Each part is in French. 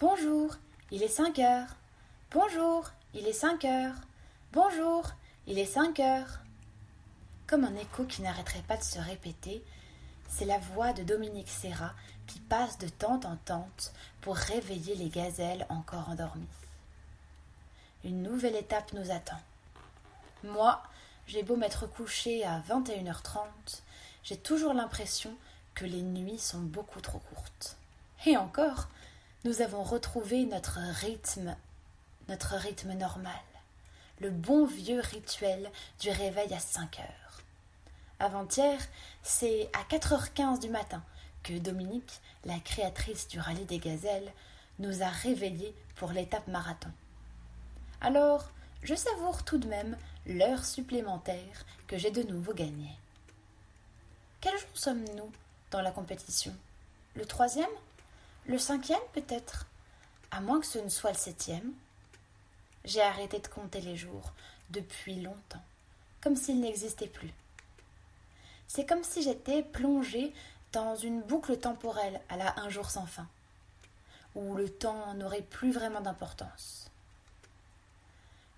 Bonjour, il est 5 heures. Bonjour, il est 5 heures. Bonjour, il est 5 heures. Comme un écho qui n'arrêterait pas de se répéter, c'est la voix de Dominique Serra qui passe de tente en tente pour réveiller les gazelles encore endormies. Une nouvelle étape nous attend. Moi, j'ai beau m'être couchée à 21h30, j'ai toujours l'impression que les nuits sont beaucoup trop courtes. Et encore, nous avons retrouvé notre rythme normal, le bon vieux rituel du réveil à 5 heures. Avant-hier, c'est à 4h15 du matin que Dominique, la créatrice du rallye des gazelles, nous a réveillés pour l'étape marathon. Alors, je savoure tout de même l'heure supplémentaire que j'ai de nouveau gagnée. Quel jour sommes-nous dans la compétition? Le 3e? Le 5e peut-être? À moins que ce ne soit le 7e. J'ai arrêté de compter les jours depuis longtemps, comme s'ils n'existaient plus. C'est comme si j'étais plongée dans une boucle temporelle à la un jour sans fin, où le temps n'aurait plus vraiment d'importance.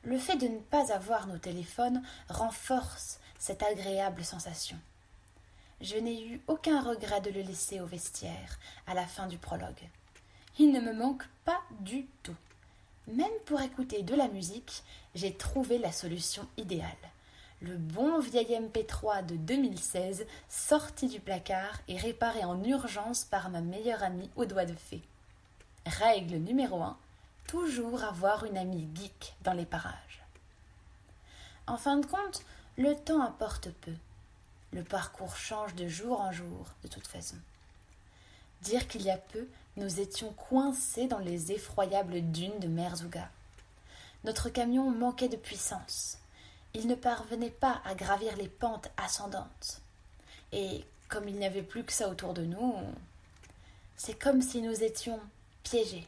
Le fait de ne pas avoir nos téléphones renforce cette agréable sensation. Je n'ai eu aucun regret de le laisser au vestiaire à la fin du prologue. Il ne me manque pas du tout. Même pour écouter de la musique, j'ai trouvé la solution idéale. Le bon vieil MP3 de 2016, sorti du placard et réparé en urgence par ma meilleure amie aux doigts de fée. Règle numéro 1, toujours avoir une amie geek dans les parages. En fin de compte, le temps importe peu. Le parcours change de jour en jour, de toute façon. Dire qu'il y a peu, nous étions coincés dans les effroyables dunes de Merzouga. Notre camion manquait de puissance. Il ne parvenait pas à gravir les pentes ascendantes. Et comme il n'y avait plus que ça autour de nous, c'est comme si nous étions piégés.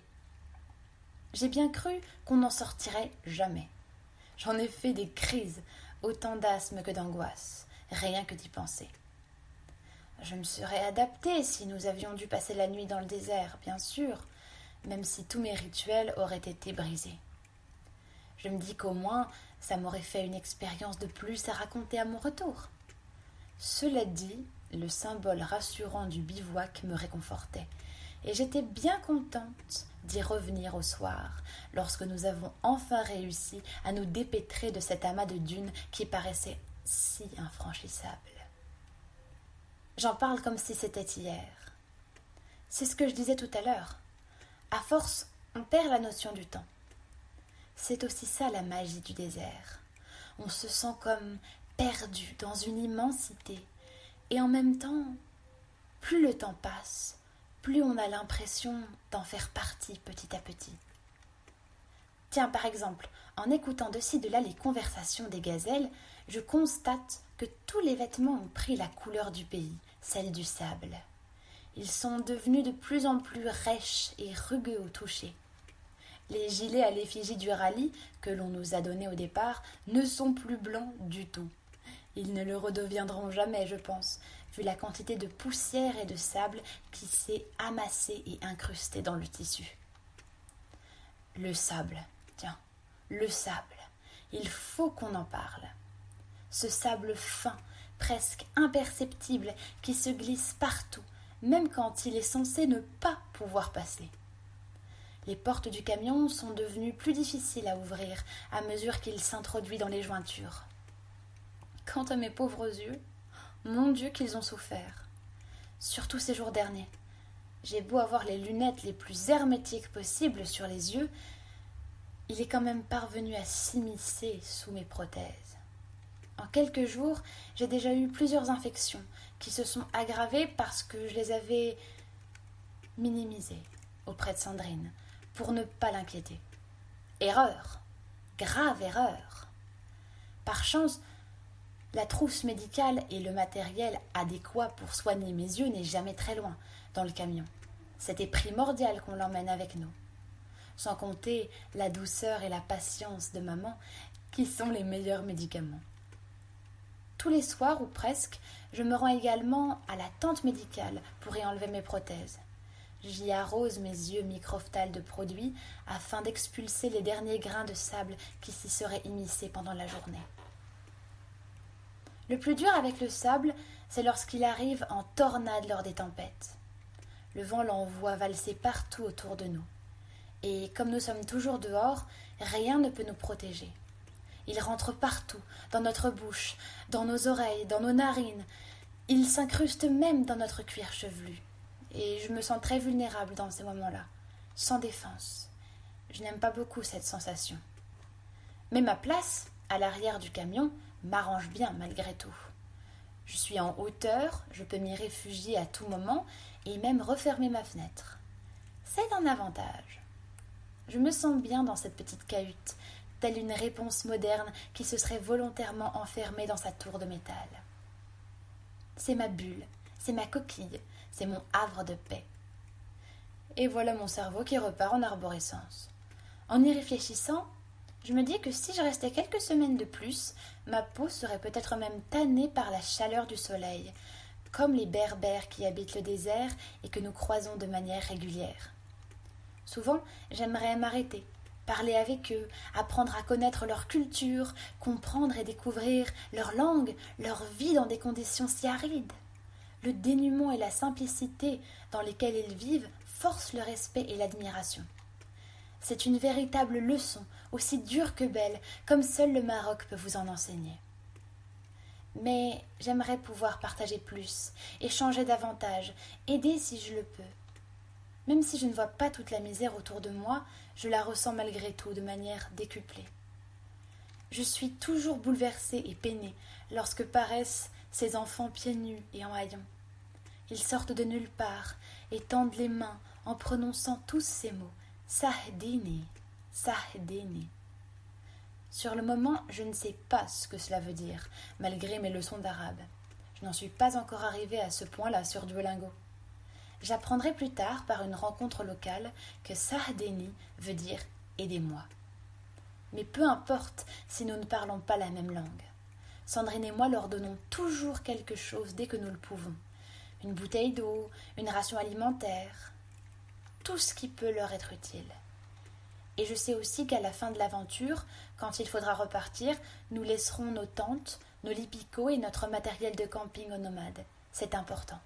J'ai bien cru qu'on n'en sortirait jamais. J'en ai fait des crises, autant d'asthme que d'angoisse, rien que d'y penser. Je me serais adaptée si nous avions dû passer la nuit dans le désert, bien sûr, même si tous mes rituels auraient été brisés. Je me dis qu'au moins, ça m'aurait fait une expérience de plus à raconter à mon retour. Cela dit, le symbole rassurant du bivouac me réconfortait, et j'étais bien contente d'y revenir au soir, lorsque nous avons enfin réussi à nous dépêtrer de cet amas de dunes qui paraissait si infranchissable. J'en parle comme si c'était hier. C'est ce que je disais tout à l'heure. À force, on perd la notion du temps. C'est aussi ça la magie du désert. On se sent comme perdu dans une immensité. Et en même temps, plus le temps passe, plus on a l'impression d'en faire partie petit à petit. Tiens, par exemple, en écoutant de ci de là les conversations des gazelles, je constate que tous les vêtements ont pris la couleur du pays, celle du sable. Ils sont devenus de plus en plus rêches et rugueux au toucher. Les gilets à l'effigie du rallye, que l'on nous a donnés au départ, ne sont plus blancs du tout. Ils ne le redeviendront jamais, je pense, vu la quantité de poussière et de sable qui s'est amassée et incrustée dans le tissu. Le sable, tiens, le sable, il faut qu'on en parle. Ce sable fin, presque imperceptible, qui se glisse partout, même quand il est censé ne pas pouvoir passer. Les portes du camion sont devenues plus difficiles à ouvrir à mesure qu'il s'introduit dans les jointures. Quant à mes pauvres yeux, mon Dieu qu'ils ont souffert. Surtout ces jours derniers. J'ai beau avoir les lunettes les plus hermétiques possibles sur les yeux, il est quand même parvenu à s'immiscer sous mes prothèses. En quelques jours, j'ai déjà eu plusieurs infections qui se sont aggravées parce que je les avais minimisées auprès de Sandrine pour ne pas l'inquiéter. Erreur, grave erreur. Par chance, la trousse médicale et le matériel adéquat pour soigner mes yeux n'est jamais très loin dans le camion. C'était primordial qu'on l'emmène avec nous. Sans compter la douceur et la patience de maman qui sont les meilleurs médicaments. Tous les soirs, ou presque, je me rends également à la tente médicale pour y enlever mes prothèses. J'y arrose mes yeux microphtales de produits afin d'expulser les derniers grains de sable qui s'y seraient immiscés pendant la journée. Le plus dur avec le sable, c'est lorsqu'il arrive en tornade lors des tempêtes. Le vent l'envoie valser partout autour de nous. Et comme nous sommes toujours dehors, rien ne peut nous protéger. Il rentre partout, dans notre bouche, dans nos oreilles, dans nos narines. Il s'incruste même dans notre cuir chevelu. Et je me sens très vulnérable dans ces moments-là, sans défense. Je n'aime pas beaucoup cette sensation. Mais ma place, à l'arrière du camion, m'arrange bien malgré tout. Je suis en hauteur, je peux m'y réfugier à tout moment et même refermer ma fenêtre. C'est un avantage. Je me sens bien dans cette petite cahute, telle une réponse moderne qui se serait volontairement enfermée dans sa tour de métal. C'est ma bulle, c'est ma coquille, c'est mon havre de paix. Et voilà mon cerveau qui repart en arborescence. En y réfléchissant, je me dis que si je restais quelques semaines de plus, ma peau serait peut-être même tannée par la chaleur du soleil, comme les berbères qui habitent le désert et que nous croisons de manière régulière. Souvent, j'aimerais m'arrêter, parler avec eux, apprendre à connaître leur culture, comprendre et découvrir leur langue, leur vie dans des conditions si arides. Le dénuement et la simplicité dans lesquels ils vivent forcent le respect et l'admiration. C'est une véritable leçon, aussi dure que belle, comme seul le Maroc peut vous en enseigner. Mais j'aimerais pouvoir partager plus, échanger davantage, aider si je le peux. Même si je ne vois pas toute la misère autour de moi, je la ressens malgré tout de manière décuplée. Je suis toujours bouleversée et peinée lorsque paraissent ces enfants pieds nus et en haillons. Ils sortent de nulle part et tendent les mains en prononçant tous ces mots. Sahdini, Sahdini. Sur le moment, je ne sais pas ce que cela veut dire, malgré mes leçons d'arabe. Je n'en suis pas encore arrivée à ce point-là sur Duolingo. J'apprendrai plus tard, par une rencontre locale, que Sahdini veut dire « aidez-moi ». Mais peu importe si nous ne parlons pas la même langue. Sandrine et moi leur donnons toujours quelque chose dès que nous le pouvons. Une bouteille d'eau, une ration alimentaire, tout ce qui peut leur être utile. Et je sais aussi qu'à la fin de l'aventure, quand il faudra repartir, nous laisserons nos tentes, nos lits picots et notre matériel de camping aux nomades. C'est important.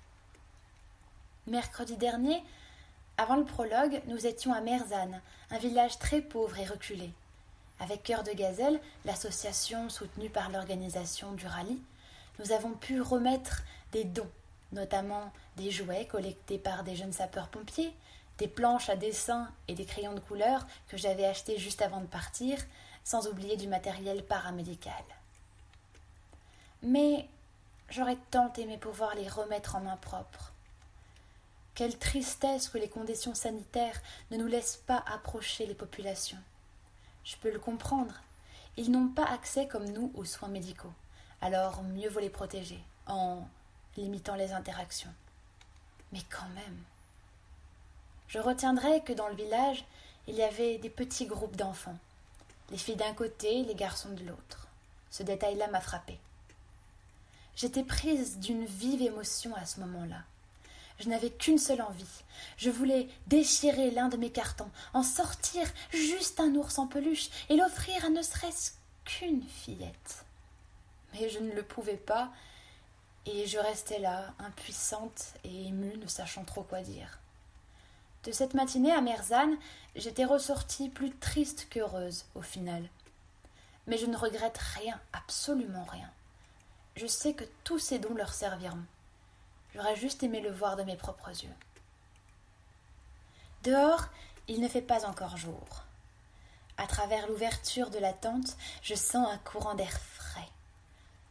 Mercredi dernier, avant le prologue, nous étions à Merzane, un village très pauvre et reculé. Avec Cœur de Gazelle, l'association soutenue par l'organisation du rallye, nous avons pu remettre des dons, notamment des jouets collectés par des jeunes sapeurs-pompiers, des planches à dessin et des crayons de couleur que j'avais achetés juste avant de partir, sans oublier du matériel paramédical. Mais j'aurais tant aimé pouvoir les remettre en main propre. Quelle tristesse que les conditions sanitaires ne nous laissent pas approcher les populations. Je peux le comprendre. Ils n'ont pas accès comme nous aux soins médicaux. Alors mieux vaut les protéger, en limitant les interactions. Mais quand même. Je retiendrai que dans le village, il y avait des petits groupes d'enfants. Les filles d'un côté, les garçons de l'autre. Ce détail-là m'a frappée. J'étais prise d'une vive émotion à ce moment-là. Je n'avais qu'une seule envie. Je voulais déchirer l'un de mes cartons, en sortir juste un ours en peluche et l'offrir à ne serait-ce qu'une fillette. Mais je ne le pouvais pas et je restais là, impuissante et émue, ne sachant trop quoi dire. De cette matinée à Merzane, j'étais ressortie plus triste qu'heureuse au final. Mais je ne regrette rien, absolument rien. Je sais que tous ces dons leur serviront. J'aurais juste aimé le voir de mes propres yeux. Dehors, il ne fait pas encore jour. À travers l'ouverture de la tente, je sens un courant d'air frais.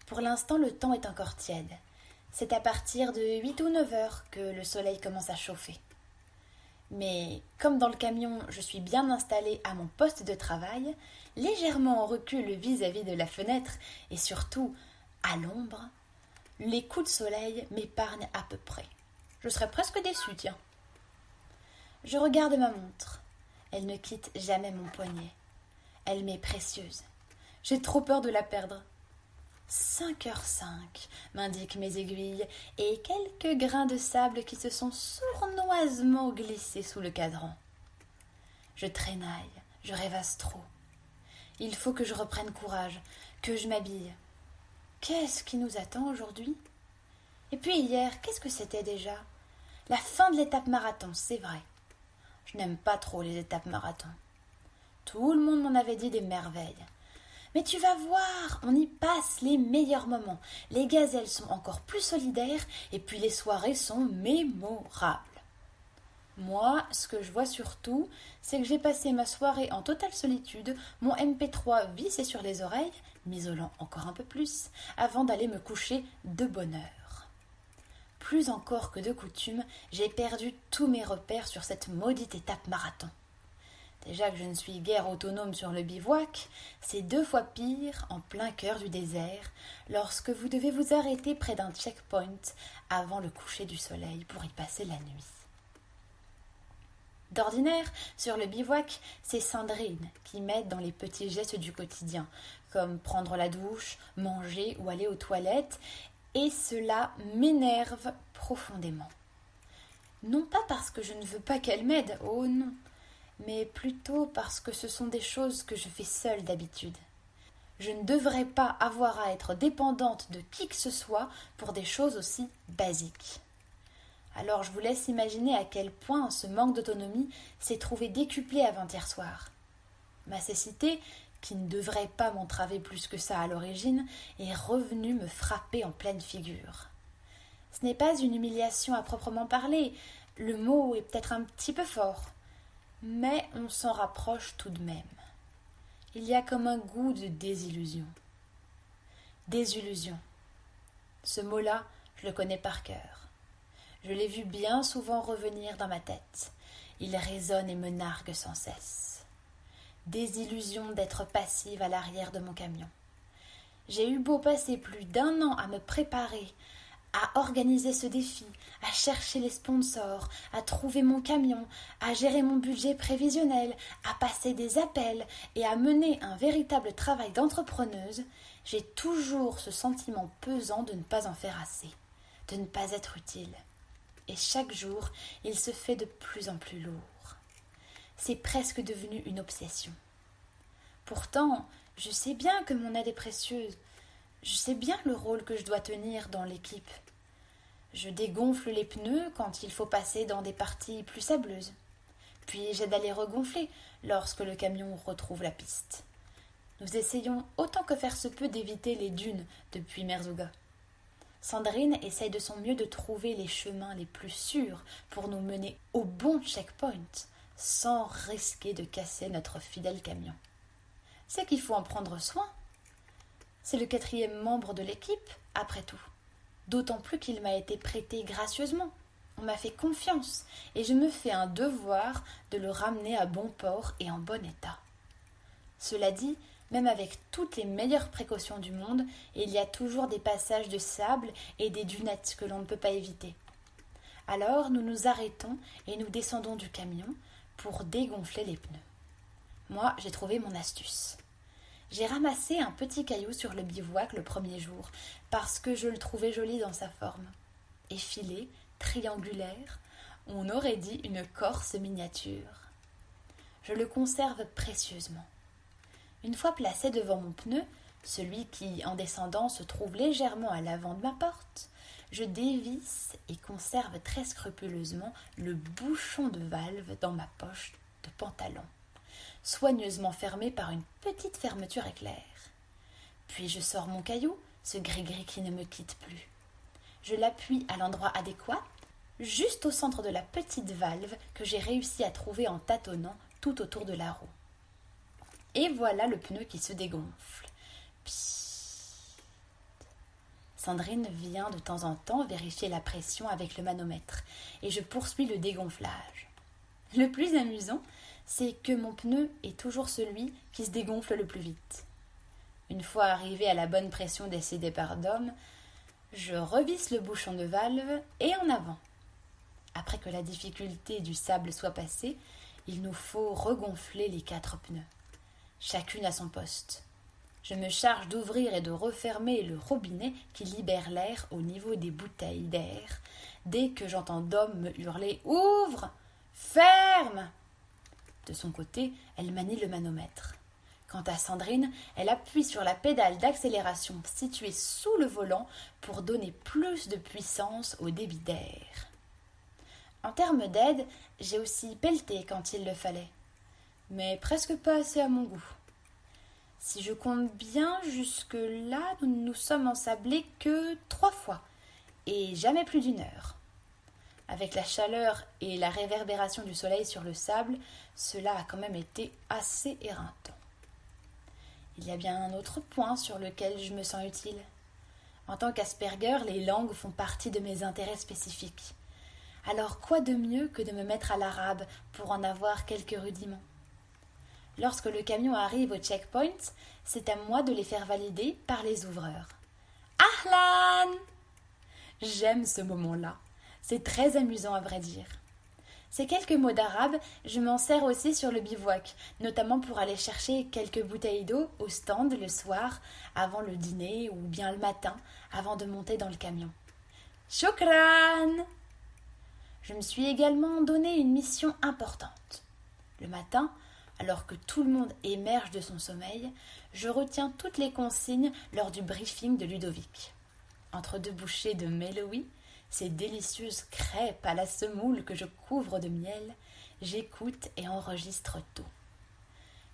Pour l'instant, le temps est encore tiède. C'est à partir de 8 ou 9 heures que le soleil commence à chauffer. Mais comme dans le camion, je suis bien installée à mon poste de travail, légèrement en recul vis-à-vis de la fenêtre et surtout à l'ombre, les coups de soleil m'épargnent à peu près. Je serais presque déçue, tiens. Je regarde ma montre. Elle ne quitte jamais mon poignet. Elle m'est précieuse. J'ai trop peur de la perdre. 5h05, m'indiquent mes aiguilles, et quelques grains de sable qui se sont sournoisement glissés sous le cadran. Je traînaille, je rêvasse trop. Il faut que je reprenne courage, que je m'habille. Qu'est-ce qui nous attend aujourd'hui? Et puis hier, qu'est-ce que c'était déjà? La fin de l'étape marathon, c'est vrai. Je n'aime pas trop les étapes marathon. Tout le monde m'en avait dit des merveilles. Mais tu vas voir, on y passe les meilleurs moments. Les gazelles sont encore plus solidaires et puis les soirées sont mémorables. Moi, ce que je vois surtout, c'est que j'ai passé ma soirée en totale solitude, mon MP3 vissé sur les oreilles, m'isolant encore un peu plus, avant d'aller me coucher de bonne heure. Plus encore que de coutume, j'ai perdu tous mes repères sur cette maudite étape marathon. Déjà que je ne suis guère autonome sur le bivouac, c'est 2 fois pire en plein cœur du désert, lorsque vous devez vous arrêter près d'un checkpoint avant le coucher du soleil pour y passer la nuit. D'ordinaire, sur le bivouac, c'est Sandrine qui m'aide dans les petits gestes du quotidien, comme prendre la douche, manger ou aller aux toilettes, et cela m'énerve profondément. Non pas parce que je ne veux pas qu'elle m'aide, oh non, mais plutôt parce que ce sont des choses que je fais seule d'habitude. Je ne devrais pas avoir à être dépendante de qui que ce soit pour des choses aussi basiques. Alors je vous laisse imaginer à quel point ce manque d'autonomie s'est trouvé décuplé avant-hier soir. Ma cécité, qui ne devrait pas m'entraver plus que ça à l'origine, est revenue me frapper en pleine figure. Ce n'est pas une humiliation à proprement parler, le mot est peut-être un petit peu fort, mais on s'en rapproche tout de même. Il y a comme un goût de désillusion. Désillusion. Ce mot-là, je le connais par cœur. Je l'ai vu bien souvent revenir dans ma tête. Il résonne et me nargue sans cesse. Désillusion d'être passive à l'arrière de mon camion. J'ai eu beau passer plus d'1 an à me préparer, à organiser ce défi, à chercher les sponsors, à trouver mon camion, à gérer mon budget prévisionnel, à passer des appels et à mener un véritable travail d'entrepreneuse, j'ai toujours ce sentiment pesant de ne pas en faire assez, de ne pas être utile. Et chaque jour, il se fait de plus en plus lourd. C'est presque devenu une obsession. Pourtant, je sais bien que mon aide est précieuse. Je sais bien le rôle que je dois tenir dans l'équipe. Je dégonfle les pneus quand il faut passer dans des parties plus sableuses. Puis j'aide à les regonfler lorsque le camion retrouve la piste. Nous essayons autant que faire se peut d'éviter les dunes depuis Merzouga. Sandrine essaye de son mieux de trouver les chemins les plus sûrs pour nous mener au bon checkpoint, sans risquer de casser notre fidèle camion. C'est qu'il faut en prendre soin. C'est le 4e membre de l'équipe, après tout. D'autant plus qu'il m'a été prêté gracieusement. On m'a fait confiance, et je me fais un devoir de le ramener à bon port et en bon état. Cela dit, même avec toutes les meilleures précautions du monde, il y a toujours des passages de sable et des dunettes que l'on ne peut pas éviter. Alors nous nous arrêtons et nous descendons du camion pour dégonfler les pneus. Moi, j'ai trouvé mon astuce. J'ai ramassé un petit caillou sur le bivouac le premier jour parce que je le trouvais joli dans sa forme. Effilé, triangulaire, on aurait dit une Corse miniature. Je le conserve précieusement. Une fois placé devant mon pneu, celui qui, en descendant, se trouve légèrement à l'avant de ma porte, je dévisse et conserve très scrupuleusement le bouchon de valve dans ma poche de pantalon, soigneusement fermé par une petite fermeture éclair. Puis je sors mon caillou, ce gris-gris qui ne me quitte plus. Je l'appuie à l'endroit adéquat, juste au centre de la petite valve que j'ai réussi à trouver en tâtonnant tout autour de la roue. Et voilà le pneu qui se dégonfle. Psst. Sandrine vient de temps en temps vérifier la pression avec le manomètre et je poursuis le dégonflage. Le plus amusant, c'est que mon pneu est toujours celui qui se dégonfle le plus vite. Une fois arrivé à la bonne pression décidée par Dom, je revisse le bouchon de valve et en avant. Après que la difficulté du sable soit passée, il nous faut regonfler les 4 pneus. Chacune à son poste. Je me charge d'ouvrir et de refermer le robinet qui libère l'air au niveau des bouteilles d'air, dès que j'entends Dom me hurler « Ouvre ! Ferme !» De son côté, elle manie le manomètre. Quant à Sandrine, elle appuie sur la pédale d'accélération située sous le volant pour donner plus de puissance au débit d'air. En termes d'aide, j'ai aussi pelleté quand il le fallait, mais presque pas assez à mon goût. Si je compte bien, jusque-là, nous ne nous sommes ensablés que 3 fois, et jamais plus d'1 heure. Avec la chaleur et la réverbération du soleil sur le sable, cela a quand même été assez éreintant. Il y a bien un autre point sur lequel je me sens utile. En tant qu'Asperger, les langues font partie de mes intérêts spécifiques. Alors quoi de mieux que de me mettre à l'arabe pour en avoir quelques rudiments? Lorsque le camion arrive au checkpoint, c'est à moi de les faire valider par les ouvreurs. Ahlan! J'aime ce moment-là. C'est très amusant à vrai dire. Ces quelques mots d'arabe, je m'en sers aussi sur le bivouac, notamment pour aller chercher quelques bouteilles d'eau au stand le soir, avant le dîner ou bien le matin, avant de monter dans le camion. Shukran! Je me suis également donné une mission importante. Le matin, alors que tout le monde émerge de son sommeil, je retiens toutes les consignes lors du briefing de Ludovic. Entre 2 bouchées de Meloui, ces délicieuses crêpes à la semoule que je couvre de miel, j'écoute et enregistre tout.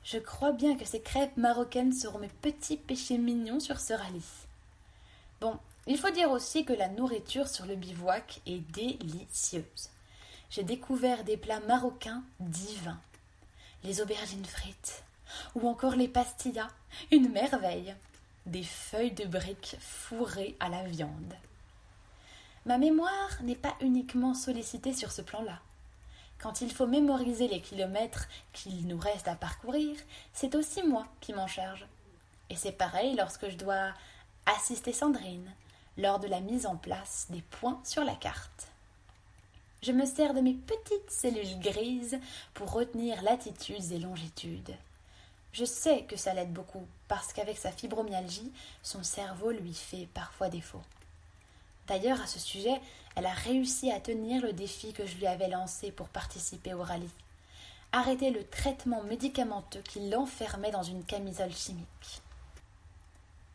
Je crois bien que ces crêpes marocaines seront mes petits péchés mignons sur ce rallye. Bon, il faut dire aussi que la nourriture sur le bivouac est délicieuse. J'ai découvert des plats marocains divins. Les aubergines frites, ou encore les pastillas, une merveille. Des feuilles de briques fourrées à la viande. Ma mémoire n'est pas uniquement sollicitée sur ce plan-là. Quand il faut mémoriser les kilomètres qu'il nous reste à parcourir, c'est aussi moi qui m'en charge. Et c'est pareil lorsque je dois assister Sandrine lors de la mise en place des points sur la carte. Je me sers de mes petites cellules grises pour retenir latitudes et longitudes. Je sais que ça l'aide beaucoup, parce qu'avec sa fibromyalgie, son cerveau lui fait parfois défaut. D'ailleurs, à ce sujet, elle a réussi à tenir le défi que je lui avais lancé pour participer au rallye. Arrêter le traitement médicamenteux qui l'enfermait dans une camisole chimique.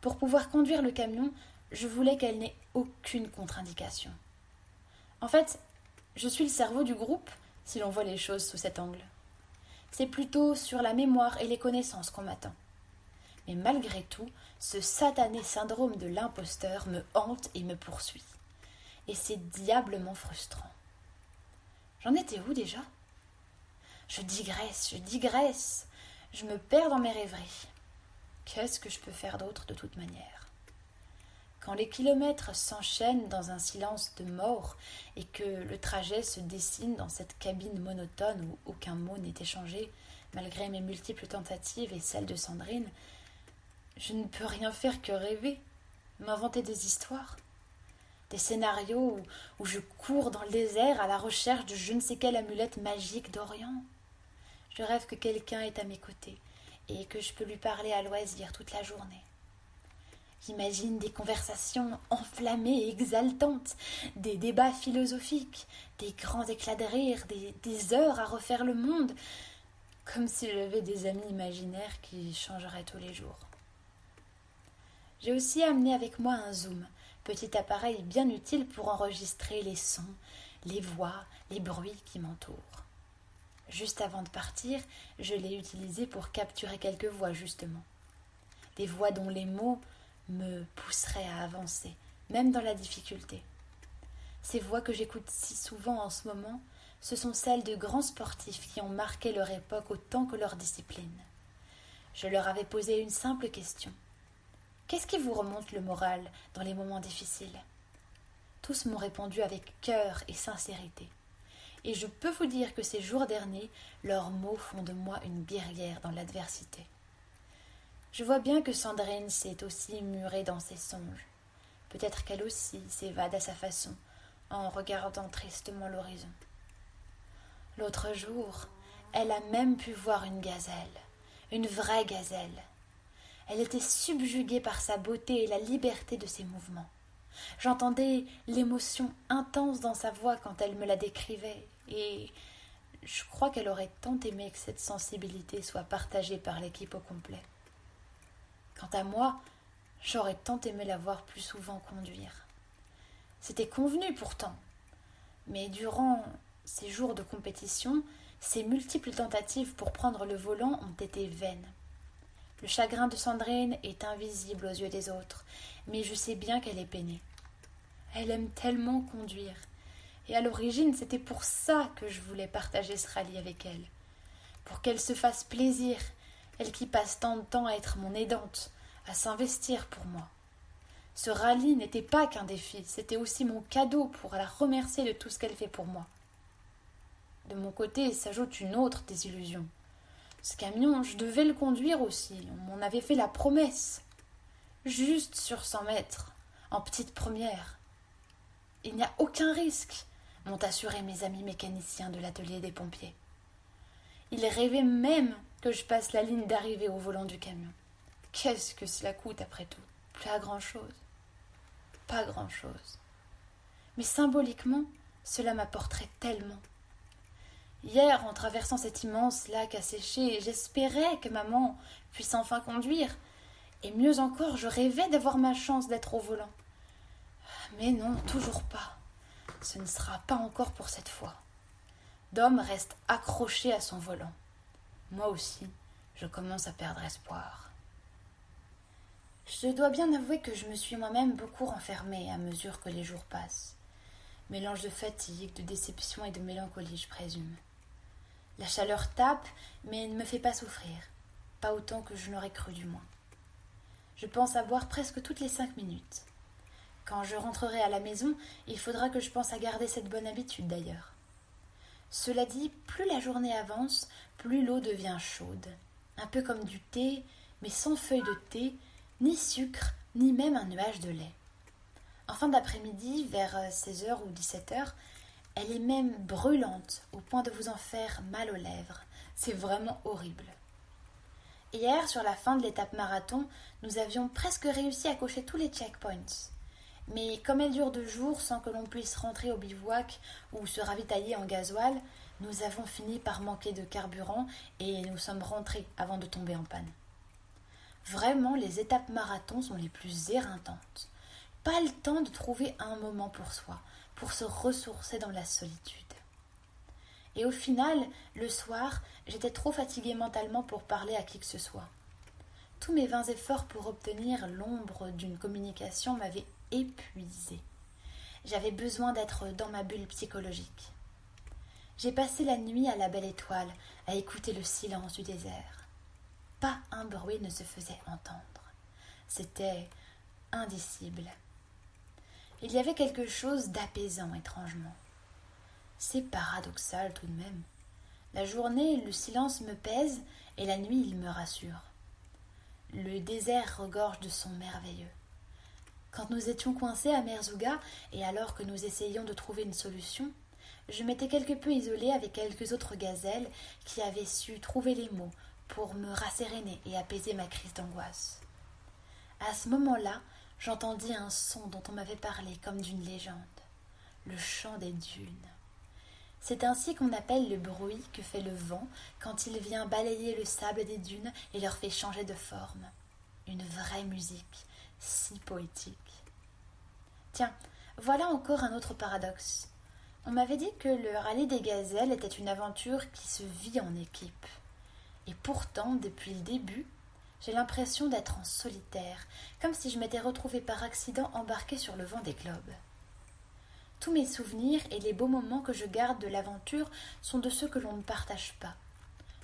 Pour pouvoir conduire le camion, je voulais qu'elle n'ait aucune contre-indication. En fait, je suis le cerveau du groupe, si l'on voit les choses sous cet angle. C'est plutôt sur la mémoire et les connaissances qu'on m'attend. Mais malgré tout, ce satané syndrome de l'imposteur me hante et me poursuit. Et c'est diablement frustrant. J'en étais où déjà? Je digresse. Je me perds dans mes rêveries. Qu'est-ce que je peux faire d'autre de toute manière? Quand les kilomètres s'enchaînent dans un silence de mort et que le trajet se dessine dans cette cabine monotone où aucun mot n'est échangé, malgré mes multiples tentatives et celles de Sandrine, je ne peux rien faire que rêver, m'inventer des histoires, des scénarios où je cours dans le désert à la recherche de je ne sais quelle amulette magique d'Orient. Je rêve que quelqu'un est à mes côtés et que je peux lui parler à loisir toute la journée. J'imagine des conversations enflammées et exaltantes, des débats philosophiques, des grands éclats de rire, des heures à refaire le monde, comme si j'avais des amis imaginaires qui changeraient tous les jours. J'ai aussi amené avec moi un zoom, petit appareil bien utile pour enregistrer les sons, les voix, les bruits qui m'entourent. Juste avant de partir, je l'ai utilisé pour capturer quelques voix justement. Des voix dont les mots me pousseraient à avancer, même dans la difficulté. Ces voix que j'écoute si souvent en ce moment, ce sont celles de grands sportifs qui ont marqué leur époque autant que leur discipline. Je leur avais posé une simple question. Qu'est-ce qui vous remonte le moral dans les moments difficiles? Tous m'ont répondu avec cœur et sincérité. Et je peux vous dire que ces jours derniers, leurs mots font de moi une guerrière dans l'adversité. Je vois bien que Sandrine s'est aussi murée dans ses songes. Peut-être qu'elle aussi s'évade à sa façon, en regardant tristement l'horizon. L'autre jour, elle a même pu voir une gazelle, une vraie gazelle. Elle était subjuguée par sa beauté et la liberté de ses mouvements. J'entendais l'émotion intense dans sa voix quand elle me la décrivait, et je crois qu'elle aurait tant aimé que cette sensibilité soit partagée par l'équipe au complet. Quant à moi, j'aurais tant aimé la voir plus souvent conduire. C'était convenu pourtant, mais durant ces jours de compétition, ses multiples tentatives pour prendre le volant ont été vaines. Le chagrin de Sandrine est invisible aux yeux des autres, mais je sais bien qu'elle est peinée. Elle aime tellement conduire, et à l'origine c'était pour ça que je voulais partager ce rallye avec elle, pour qu'elle se fasse plaisir, elle qui passe tant de temps à être mon aidante, à s'investir pour moi. Ce rallye n'était pas qu'un défi, c'était aussi mon cadeau pour la remercier de tout ce qu'elle fait pour moi. De mon côté s'ajoute une autre désillusion. Ce camion, je devais le conduire aussi, on m'en avait fait la promesse. Juste sur 100 mètres, en petite première. Il n'y a aucun risque, m'ont assuré mes amis mécaniciens de l'atelier des pompiers. Ils rêvaient même que je passe la ligne d'arrivée au volant du camion. Qu'est-ce que cela coûte après tout? Pas grand-chose. Pas grand-chose. Mais symboliquement, cela m'apporterait tellement. Hier, en traversant cet immense lac asséché, j'espérais que maman puisse enfin conduire. Et mieux encore, je rêvais d'avoir ma chance d'être au volant. Mais non, toujours pas. Ce ne sera pas encore pour cette fois. Dom reste accroché à son volant. Moi aussi, je commence à perdre espoir. Je dois bien avouer que je me suis moi-même beaucoup renfermée à mesure que les jours passent. Mélange de fatigue, de déception et de mélancolie, je présume. La chaleur tape, mais ne me fait pas souffrir. Pas autant que je n'aurais cru du moins. Je pense à boire presque toutes les 5 minutes. Quand je rentrerai à la maison, il faudra que je pense à garder cette bonne habitude d'ailleurs. Cela dit, plus la journée avance, plus l'eau devient chaude. Un peu comme du thé, mais sans feuilles de thé, ni sucre, ni même un nuage de lait. En fin d'après-midi, vers 16h ou 17h, elle est même brûlante, au point de vous en faire mal aux lèvres. C'est vraiment horrible. Hier, sur la fin de l'étape marathon, nous avions presque réussi à cocher tous les checkpoints. Mais comme elle dure 2 jours sans que l'on puisse rentrer au bivouac ou se ravitailler en gasoil, nous avons fini par manquer de carburant et nous sommes rentrés avant de tomber en panne. Vraiment, les étapes marathon sont les plus éreintantes. Pas le temps de trouver un moment pour soi, pour se ressourcer dans la solitude. Et au final, le soir, j'étais trop fatiguée mentalement pour parler à qui que ce soit. Tous mes vains efforts pour obtenir l'ombre d'une communication m'avaient épuisée. J'avais besoin d'être dans ma bulle psychologique. J'ai passé la nuit à la belle étoile, à écouter le silence du désert. Pas un bruit ne se faisait entendre. C'était indicible. Il y avait quelque chose d'apaisant étrangement. C'est paradoxal tout de même. La journée, le silence me pèse et la nuit, il me rassure. Le désert regorge de sons merveilleux. Quand nous étions coincés à Merzouga et alors que nous essayions de trouver une solution, je m'étais quelque peu isolée avec quelques autres gazelles qui avaient su trouver les mots pour me rasséréner et apaiser ma crise d'angoisse. À ce moment-là, j'entendis un son dont on m'avait parlé comme d'une légende, le chant des dunes. C'est ainsi qu'on appelle le bruit que fait le vent quand il vient balayer le sable des dunes et leur fait changer de forme. Une vraie musique, si poétique. Tiens, voilà encore un autre paradoxe. On m'avait dit que le rallye des gazelles était une aventure qui se vit en équipe. Et pourtant, depuis le début, j'ai l'impression d'être en solitaire, comme si je m'étais retrouvée par accident embarquée sur le vent des globes. Tous mes souvenirs et les beaux moments que je garde de l'aventure sont de ceux que l'on ne partage pas.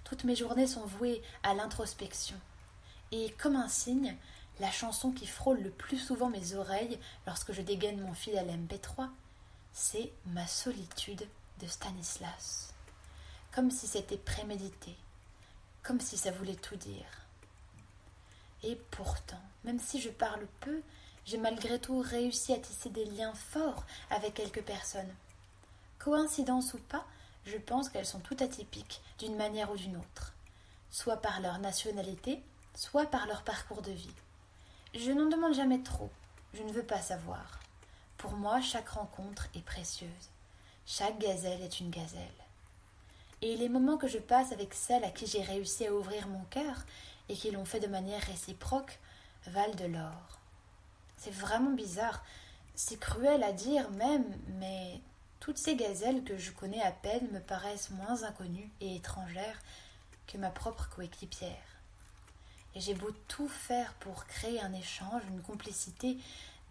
Toutes mes journées sont vouées à l'introspection. Et comme un signe, la chanson qui frôle le plus souvent mes oreilles lorsque je dégaine mon fidèle MP3, c'est Ma solitude de Stanislas. Comme si c'était prémédité, comme si ça voulait tout dire. Et pourtant, même si je parle peu, j'ai malgré tout réussi à tisser des liens forts avec quelques personnes. Coïncidence ou pas, je pense qu'elles sont toutes atypiques d'une manière ou d'une autre, soit par leur nationalité, soit par leur parcours de vie. Je n'en demande jamais trop, je ne veux pas savoir. Pour moi, chaque rencontre est précieuse. Chaque gazelle est une gazelle. Et les moments que je passe avec celles à qui j'ai réussi à ouvrir mon cœur et qui l'ont fait de manière réciproque valent de l'or. C'est vraiment bizarre, c'est cruel à dire même, mais toutes ces gazelles que je connais à peine me paraissent moins inconnues et étrangères que ma propre coéquipière. Et j'ai beau tout faire pour créer un échange, une complicité,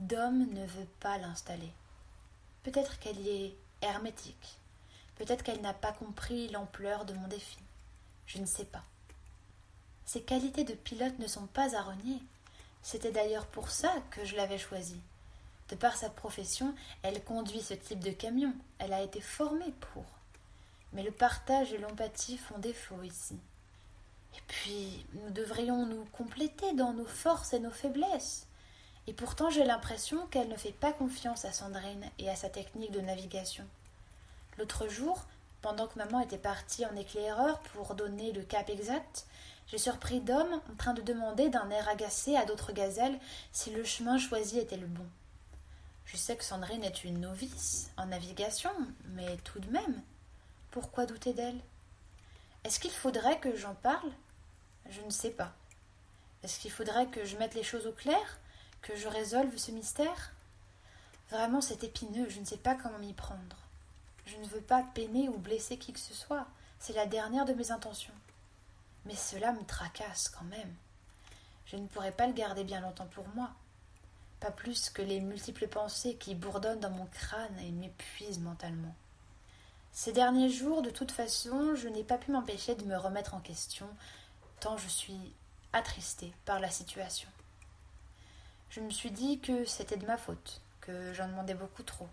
Dom ne veut pas l'installer. Peut-être qu'elle y est hermétique. Peut-être qu'elle n'a pas compris l'ampleur de mon défi. Je ne sais pas. Ses qualités de pilote ne sont pas à renier. C'était d'ailleurs pour ça que je l'avais choisie. De par sa profession, elle conduit ce type de camion. Elle a été formée pour. Mais le partage et l'empathie font défaut ici. Et puis, nous devrions nous compléter dans nos forces et nos faiblesses. Et pourtant, j'ai l'impression qu'elle ne fait pas confiance à Sandrine et à sa technique de navigation. L'autre jour, pendant que maman était partie en éclaireur pour donner le cap exact, j'ai surpris Dom en train de demander d'un air agacé à d'autres gazelles si le chemin choisi était le bon. Je sais que Sandrine est une novice en navigation, mais tout de même, pourquoi douter d'elle? Est-ce qu'il faudrait que j'en parle? Je ne sais pas. Est-ce qu'il faudrait que je mette les choses au clair? Que je résolve ce mystère? Vraiment, c'est épineux, je ne sais pas comment m'y prendre. Je ne veux pas peiner ou blesser qui que ce soit, c'est la dernière de mes intentions. Mais cela me tracasse quand même. Je ne pourrais pas le garder bien longtemps pour moi. Pas plus que les multiples pensées qui bourdonnent dans mon crâne et m'épuisent mentalement. Ces derniers jours, de toute façon, je n'ai pas pu m'empêcher de me remettre en question, tant je suis attristée par la situation. Je me suis dit que c'était de ma faute, que j'en demandais beaucoup trop.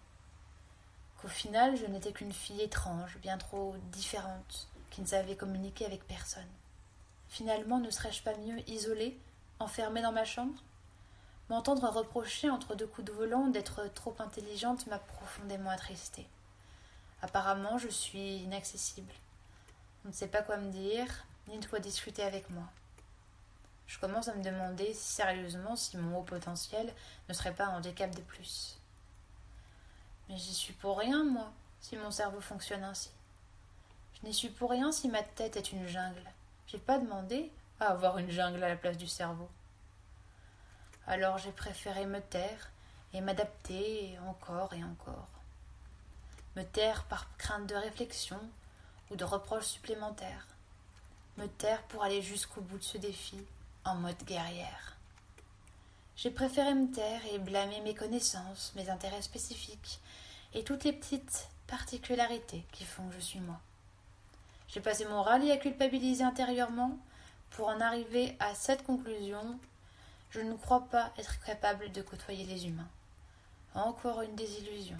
Qu'au final, je n'étais qu'une fille étrange, bien trop différente, qui ne savait communiquer avec personne. Finalement, ne serais-je pas mieux isolée, enfermée dans ma chambre? M'entendre reprocher entre deux coups de volant d'être trop intelligente m'a profondément attristée. Apparemment, je suis inaccessible. On ne sait pas quoi me dire, ni de quoi discuter avec moi. Je commence à me demander sérieusement si mon haut potentiel ne serait pas un handicap de plus. Mais j'y suis pour rien, moi, si mon cerveau fonctionne ainsi. Je n'y suis pour rien si ma tête est une jungle. J'ai pas demandé à avoir une jungle à la place du cerveau. Alors j'ai préféré me taire et m'adapter encore et encore. Me taire par crainte de réflexion ou de reproches supplémentaires. Me taire pour aller jusqu'au bout de ce défi en mode guerrière. J'ai préféré me taire et blâmer mes connaissances, mes intérêts spécifiques et toutes les petites particularités qui font que je suis moi. J'ai passé mon rallye à culpabiliser intérieurement pour en arriver à cette conclusion. Je ne crois pas être capable de côtoyer les humains. Encore une désillusion.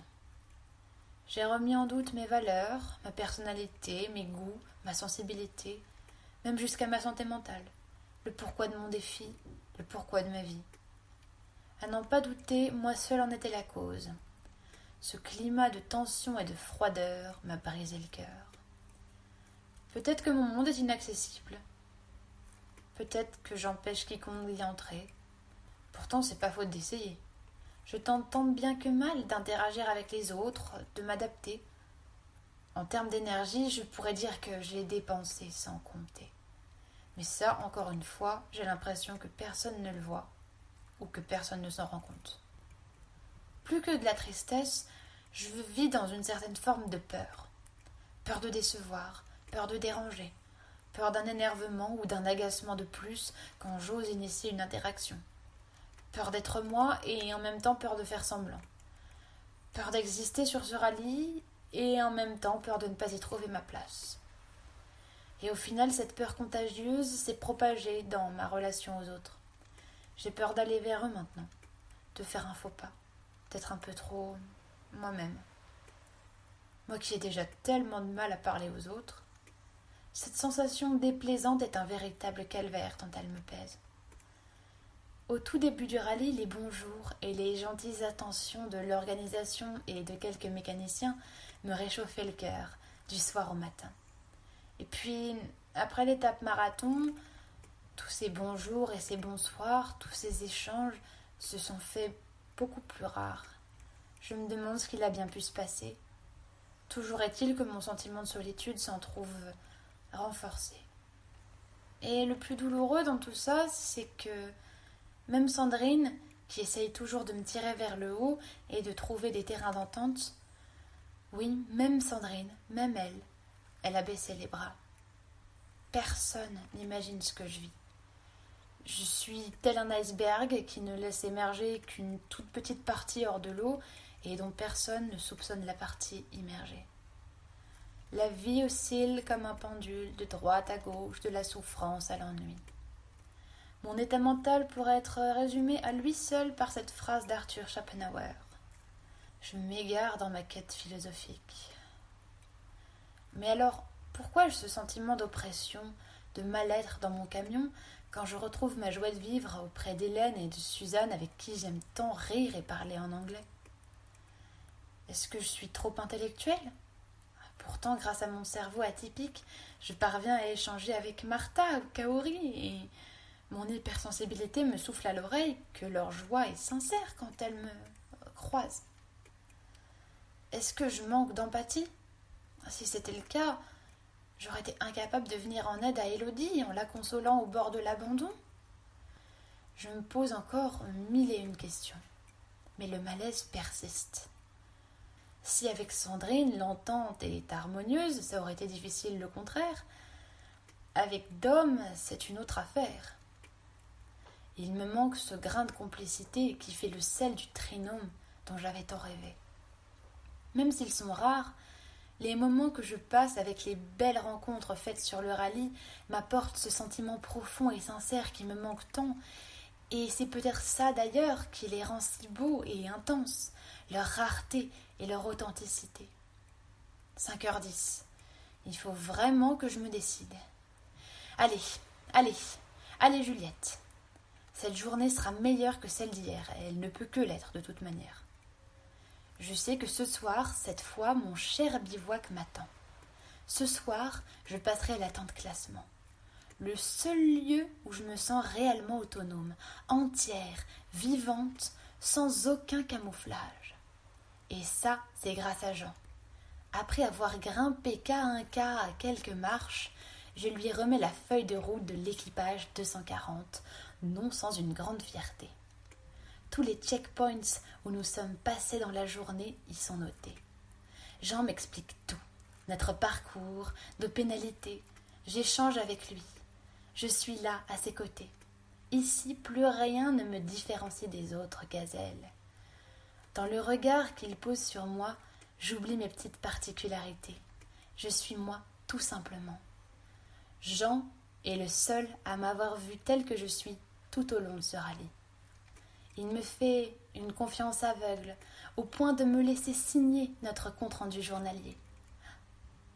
J'ai remis en doute mes valeurs, ma personnalité, mes goûts, ma sensibilité, même jusqu'à ma santé mentale, le pourquoi de mon défi, le pourquoi de ma vie. À n'en pas douter, moi seule en étais la cause. Ce climat de tension et de froideur m'a brisé le cœur. Peut-être que mon monde est inaccessible. Peut-être que j'empêche quiconque d'y entrer. Pourtant, c'est pas faute d'essayer. Je tente tant bien que mal d'interagir avec les autres, de m'adapter. En termes d'énergie, je pourrais dire que j'ai dépensé sans compter. Mais ça, encore une fois, j'ai l'impression que personne ne le voit ou que personne ne s'en rend compte. Plus que de la tristesse, je vis dans une certaine forme de peur. Peur de décevoir, peur de déranger, peur d'un énervement ou d'un agacement de plus quand j'ose initier une interaction. Peur d'être moi et en même temps peur de faire semblant. Peur d'exister sur ce rallye et en même temps peur de ne pas y trouver ma place. Et au final, cette peur contagieuse s'est propagée dans ma relation aux autres. J'ai peur d'aller vers eux maintenant, de faire un faux pas, d'être un peu trop moi-même. Moi qui ai déjà tellement de mal à parler aux autres, cette sensation déplaisante est un véritable calvaire tant elle me pèse. Au tout début du rallye, les bonjours et les gentilles attentions de l'organisation et de quelques mécaniciens me réchauffaient le cœur, du soir au matin. Et puis, après l'étape marathon, Tous ces bonjours et ces bonsoirs, tous ces échanges se sont faits beaucoup plus rares. Je me demande ce qu'il a bien pu se passer. Toujours est-il que mon sentiment de solitude s'en trouve renforcé. Et le plus douloureux dans tout ça, c'est que même Sandrine, qui essaye toujours de me tirer vers le haut et de trouver des terrains d'entente, oui, même Sandrine, même elle a baissé les bras. Personne n'imagine ce que je vis. Je suis tel un iceberg qui ne laisse émerger qu'une toute petite partie hors de l'eau et dont personne ne soupçonne la partie immergée. La vie oscille comme un pendule de droite à gauche, de la souffrance à l'ennui. Mon état mental pourrait être résumé à lui seul par cette phrase d'Arthur Schopenhauer. Je m'égare dans ma quête philosophique. Mais alors, pourquoi ai-je ce sentiment d'oppression, de mal-être dans mon camion quand je retrouve ma joie de vivre auprès d'Hélène et de Suzanne avec qui j'aime tant rire et parler en anglais? Est-ce que je suis trop intellectuelle? Pourtant, grâce à mon cerveau atypique, je parviens à échanger avec Martha ou Kaori et mon hypersensibilité me souffle à l'oreille que leur joie est sincère quand elles me croisent. Est-ce que je manque d'empathie? Si c'était le cas, j'aurais été incapable de venir en aide à Élodie en la consolant au bord de l'abandon. Je me pose encore 1001 questions, mais le malaise persiste. Si avec Sandrine, l'entente est harmonieuse, ça aurait été difficile le contraire. Avec Dom, c'est une autre affaire. Il me manque ce grain de complicité qui fait le sel du trinôme dont j'avais tant rêvé. Même s'ils sont rares, les moments que je passe avec les belles rencontres faites sur le rallye m'apportent ce sentiment profond et sincère qui me manque tant, et c'est peut-être ça d'ailleurs qui les rend si beaux et intenses, leur rareté et leur authenticité. 5h10. Il faut vraiment que je me décide. Allez Juliette. Cette journée sera meilleure que celle d'hier, et elle ne peut que l'être de toute manière. Je sais que ce soir, cette fois, mon cher bivouac m'attend. Ce soir, je passerai à la tente classement. Le seul lieu où je me sens réellement autonome, entière, vivante, sans aucun camouflage. Et ça, c'est grâce à Jean. Après avoir grimpé cas un cas à quelques marches, je lui remets la feuille de route de l'équipage 240, non sans une grande fierté. Tous les checkpoints où nous sommes passés dans la journée y sont notés. Jean m'explique tout, notre parcours, nos pénalités. J'échange avec lui. Je suis là, à ses côtés. Ici, plus rien ne me différencie des autres gazelles. Dans le regard qu'il pose sur moi, j'oublie mes petites particularités. Je suis moi, tout simplement. Jean est le seul à m'avoir vu tel que je suis tout au long de ce rallye. Il me fait une confiance aveugle, au point de me laisser signer notre compte-rendu journalier.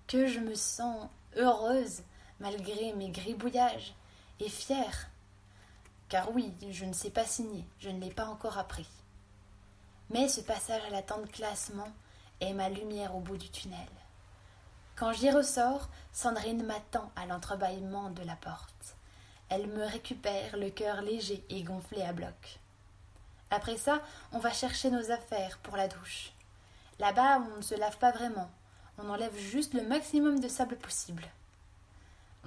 Que je me sens heureuse, malgré mes gribouillages, et fière. Car oui, je ne sais pas signer, je ne l'ai pas encore appris. Mais ce passage à la tente classement est ma lumière au bout du tunnel. Quand j'y ressors, Sandrine m'attend à l'entrebâillement de la porte. Elle me récupère, le cœur léger et gonflé à bloc. Après ça, on va chercher nos affaires pour la douche. Là-bas, on ne se lave pas vraiment. On enlève juste le maximum de sable possible.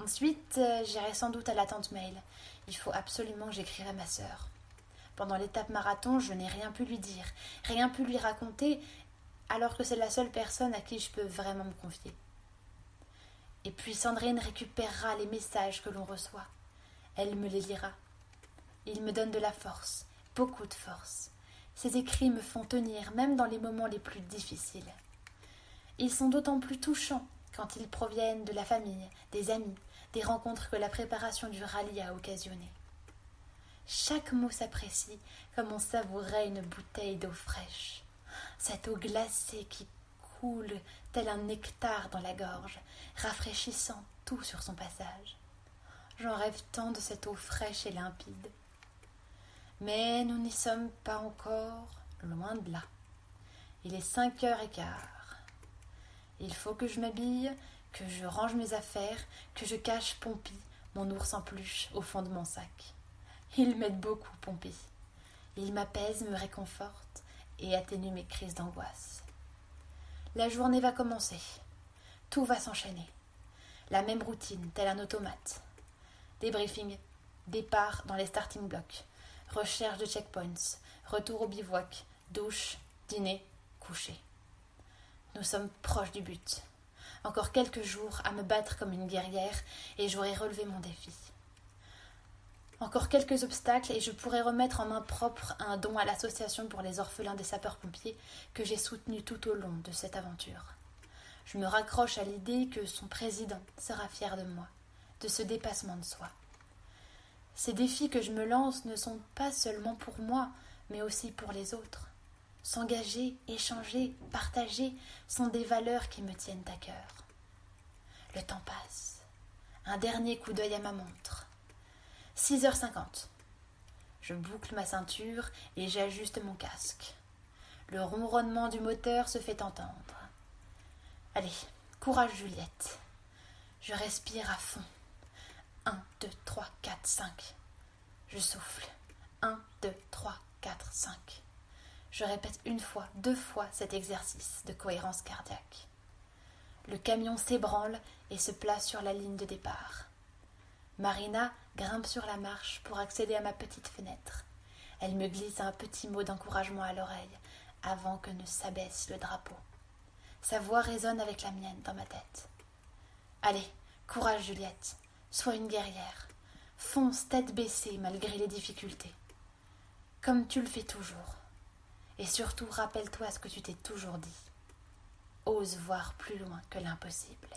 Ensuite, j'irai sans doute à la tente mail. Il faut absolument que j'écrive à ma sœur. Pendant l'étape marathon, je n'ai rien pu lui dire, rien pu lui raconter, alors que c'est la seule personne à qui je peux vraiment me confier. Et puis Sandrine récupérera les messages que l'on reçoit. Elle me les lira. Il me donne de la force, beaucoup de force. Ses écrits me font tenir, même dans les moments les plus difficiles. Ils sont d'autant plus touchants quand ils proviennent de la famille, des amis, des rencontres que la préparation du rallye a occasionnées. Chaque mot s'apprécie comme on savourait une bouteille d'eau fraîche. Cette eau glacée qui coule tel un nectar dans la gorge, rafraîchissant tout sur son passage. J'en rêve tant de cette eau fraîche et limpide. Mais nous n'y sommes pas encore, loin de là. Il est 5h15. Il faut que je m'habille, que je range mes affaires, que je cache Pompie, mon ours en peluche au fond de mon sac. Il m'aide beaucoup, Pompée. Il m'apaise, me réconforte et atténue mes crises d'angoisse. La journée va commencer. Tout va s'enchaîner. La même routine, tel un automate. Débriefing, départ dans les starting blocks, recherche de checkpoints, retour au bivouac, douche, dîner, coucher. Nous sommes proches du but. Encore quelques jours à me battre comme une guerrière et j'aurai relevé mon défi. Encore quelques obstacles et je pourrai remettre en main propre un don à l'association pour les orphelins des sapeurs-pompiers que j'ai soutenu tout au long de cette aventure. Je me raccroche à l'idée que son président sera fier de moi, de ce dépassement de soi. Ces défis que je me lance ne sont pas seulement pour moi, mais aussi pour les autres. S'engager, échanger, partager sont des valeurs qui me tiennent à cœur. Le temps passe. Un dernier coup d'œil à ma montre. 6h50. Je boucle ma ceinture et j'ajuste mon casque. Le ronronnement du moteur se fait entendre. Allez, courage Juliette. Je respire à fond. 1, 2, 3, 4, 5. Je souffle. 1, 2, 3, 4, 5. Je répète 1 fois, 2 fois cet exercice de cohérence cardiaque. Le camion s'ébranle et se place sur la ligne de départ. Marina grimpe sur la marche pour accéder à ma petite fenêtre. Elle me glisse un petit mot d'encouragement à l'oreille avant que ne s'abaisse le drapeau. Sa voix résonne avec la mienne dans ma tête. Allez, courage Juliette, sois une guerrière. Fonce tête baissée malgré les difficultés. Comme tu le fais toujours. Et surtout, rappelle-toi ce que tu t'es toujours dit. Ose voir plus loin que l'impossible.